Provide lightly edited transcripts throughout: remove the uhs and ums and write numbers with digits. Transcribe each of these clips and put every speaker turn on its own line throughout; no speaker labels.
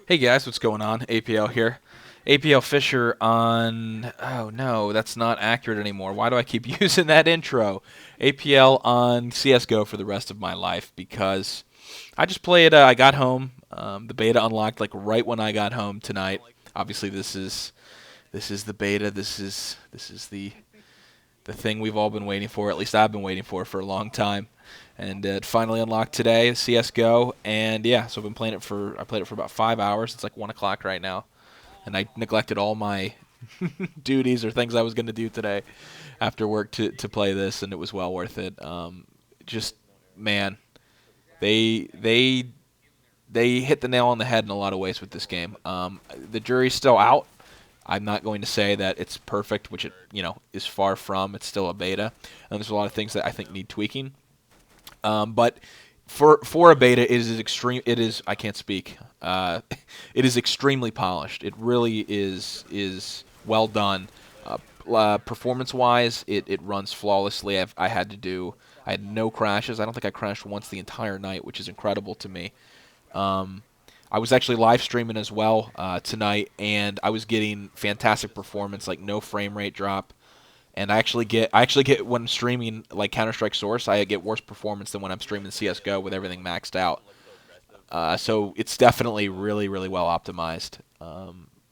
Hey guys, what's going on? APL here. APL Fisher on. Oh no, that's not accurate anymore. Why do I keep using that intro? APL on CS:GO for the rest of my life because I just played. I got home. The beta unlocked like right when I got home tonight. Obviously, this is the beta. This is the thing we've all been waiting for. At least I've been waiting for a long time, and it finally unlocked today. CS:GO, and yeah, so I've been playing it for. I played it for about 5 hours. It's like 1 o'clock right now, and I neglected all my duties or things I was going to do today after work to play this, and it was well worth it. Just man, they they they hit the nail on the head in a lot of ways with this game. The jury's still out. I'm not going to say that it's perfect, which it is far from. It's still a beta, and there's a lot of things that I think need tweaking. But for a beta, it is extreme. It is I can't speak. It is extremely polished. It really is well done. Performance-wise, it runs flawlessly. I had no crashes. I don't think I crashed once the entire night, which is incredible to me. Um, I was actually live streaming as well tonight, and I was getting fantastic performance, like no frame rate drop. And I actually get when streaming like Counter Strike Source, I get worse performance than when I'm streaming CS:GO with everything maxed out. So it's definitely really well optimized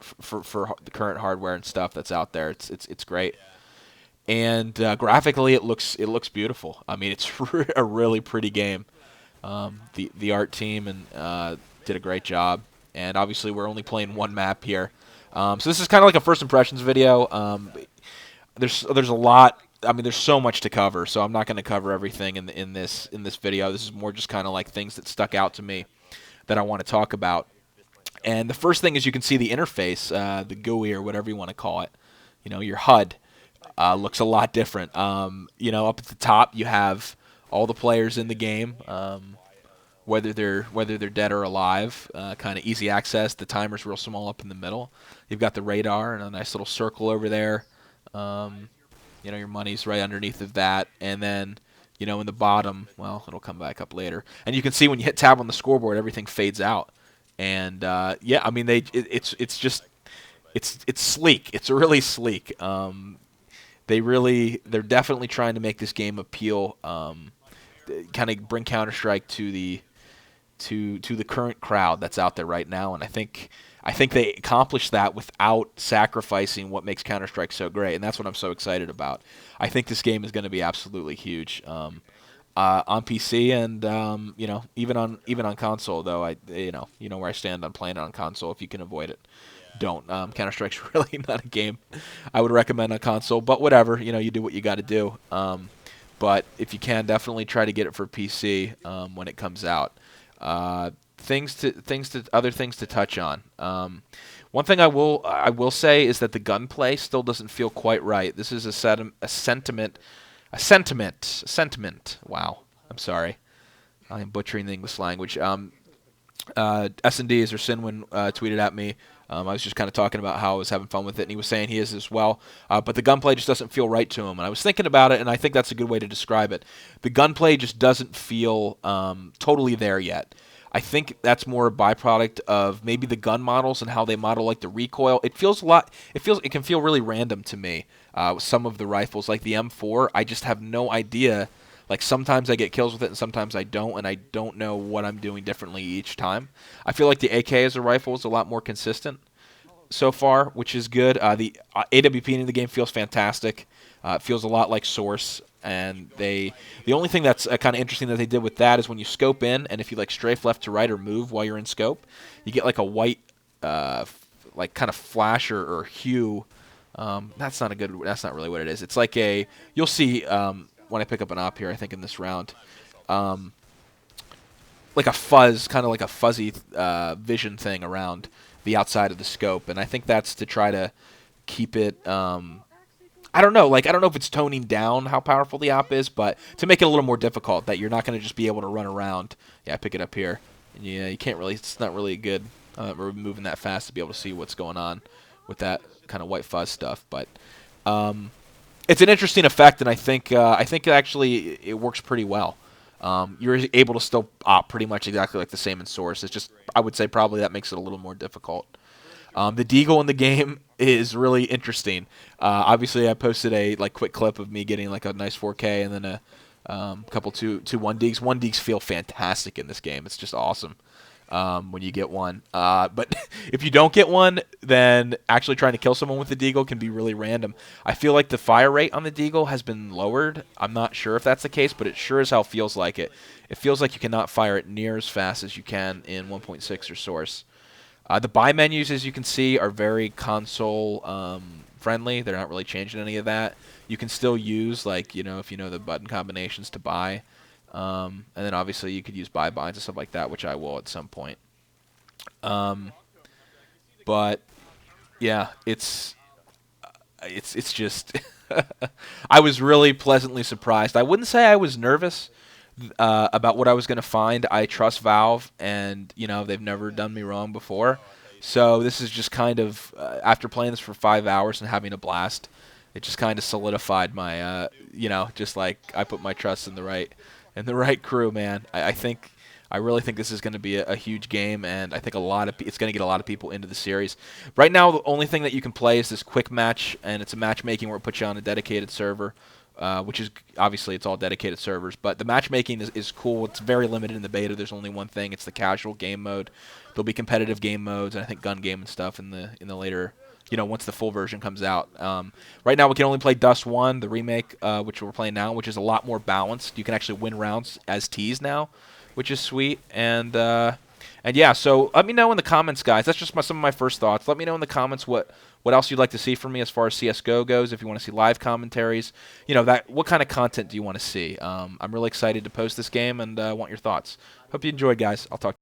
for the current hardware and stuff that's out there. It's great. And graphically, it looks beautiful. I mean, it's a really pretty game. The art team and did a great job. And obviously, we're only playing one map here. So this is kind of like a first impressions video. There's a lot. I mean, there's so much to cover, so I'm not going to cover everything in this video. This is more just kind of like things that stuck out to me that I want to talk about. And the first thing is you can see the interface, the GUI or whatever you want to call it. Your HUD looks a lot different. Up at the top you have all the players in the game, whether they're dead or alive. Kind of easy access. The timer's real small up in the middle. You've got the radar and a nice little circle over there. Um, your money's right underneath of that, and then in the bottom, well, it'll come back up later, and you can see when you hit tab on the scoreboard, everything fades out, and yeah, I mean it's just it's sleek. It's really sleek. They're definitely trying to make this game appeal, kind of bring Counter Strike to the current crowd that's out there right now, and I think they accomplished that without sacrificing what makes Counter Strike so great, and that's what I'm so excited about. I think this game is going to be absolutely huge on PC and even on console. Though you know where I stand on playing it on console. If you can avoid it, don't. Counter Strike's really not a game I would recommend on console, but whatever. You do what you got to do. But if you can, definitely try to get it for PC when it comes out. Other things to touch on. One thing I will say is that the gunplay still doesn't feel quite right. This is a sentiment. Wow, I'm sorry, I am butchering the English language. S&Ds or Sinwin tweeted at me. I was just kind of talking about how I was having fun with it, and he was saying he is as well. But the gunplay just doesn't feel right to him. And I was thinking about it, and I think that's a good way to describe it. The gunplay just doesn't feel totally there yet. I think that's more a byproduct of maybe the gun models and how they model like the recoil. It feels a lot. It can feel really random to me. With some of the rifles, like the M4, I just have no idea. Like sometimes I get kills with it, and sometimes I don't, and I don't know what I'm doing differently each time. I feel like the AK as a rifle is a lot more consistent so far, which is good. The AWP in the game feels fantastic. It feels a lot like Source, and the only thing that's kind of interesting that they did with that is when you scope in, and if you like strafe left to right or move while you're in scope, you get like a white, like kind of flash or hue. That's not a good. That's not really what it is. It's like you'll see when I pick up an op here. I think in this round. Like a fuzz, kind of like a fuzzy vision thing around the outside of the scope, and I think that's to try to keep it. I don't know. Like I don't know if it's toning down how powerful the op is, but to make it a little more difficult, that you're not going to just be able to run around. Yeah, I pick it up here. Yeah, you can't really. It's not really good. We're moving that fast to be able to see what's going on with that kind of white fuzz stuff, but it's an interesting effect, and I think actually it works pretty well. You're able to still opt pretty much exactly like the same in Source. It's just, I would say, probably that makes it a little more difficult. The deagle in the game is really interesting. Obviously, I posted a like quick clip of me getting like a nice 4K and then a couple two 1 Deags. 1 Deags feel fantastic in this game. It's just awesome when you get one. But if you don't get one, then actually trying to kill someone with the deagle can be really random. I feel like the fire rate on the deagle has been lowered. I'm not sure if that's the case, but it sure as hell feels like it. It feels like you cannot fire it near as fast as you can in 1.6 or Source. The buy menus, as you can see, are very console friendly. They're not really changing any of that. You can still use, like, if you know the button combinations to buy. And then obviously you could use buy binds and stuff like that, which I will at some point. But yeah, it's just I was really pleasantly surprised. I wouldn't say I was nervous about what I was going to find. I trust Valve, and they've never done me wrong before. So this is just kind of after playing this for 5 hours and having a blast, it just kind of solidified my just like I put my trust in the right crew, man. I really think this is going to be a huge game, and I think it's going to get a lot of people into the series. Right now, the only thing that you can play is this quick match, and it's a matchmaking where it puts you on a dedicated server, which is obviously it's all dedicated servers. But the matchmaking is cool. It's very limited in the beta. There's only one thing. It's the casual game mode. There'll be competitive game modes, and I think gun game and stuff in the later. Once the full version comes out. Right now, we can only play Dust 1, the remake, which we're playing now, which is a lot more balanced. You can actually win rounds as Ts now, which is sweet. And yeah, so let me know in the comments, guys. That's just some of my first thoughts. Let me know in the comments what else you'd like to see from me as far as CS:GO goes. If you want to see live commentaries, what kind of content do you want to see? I'm really excited to post this game and want your thoughts. Hope you enjoyed, guys. I'll talk to you.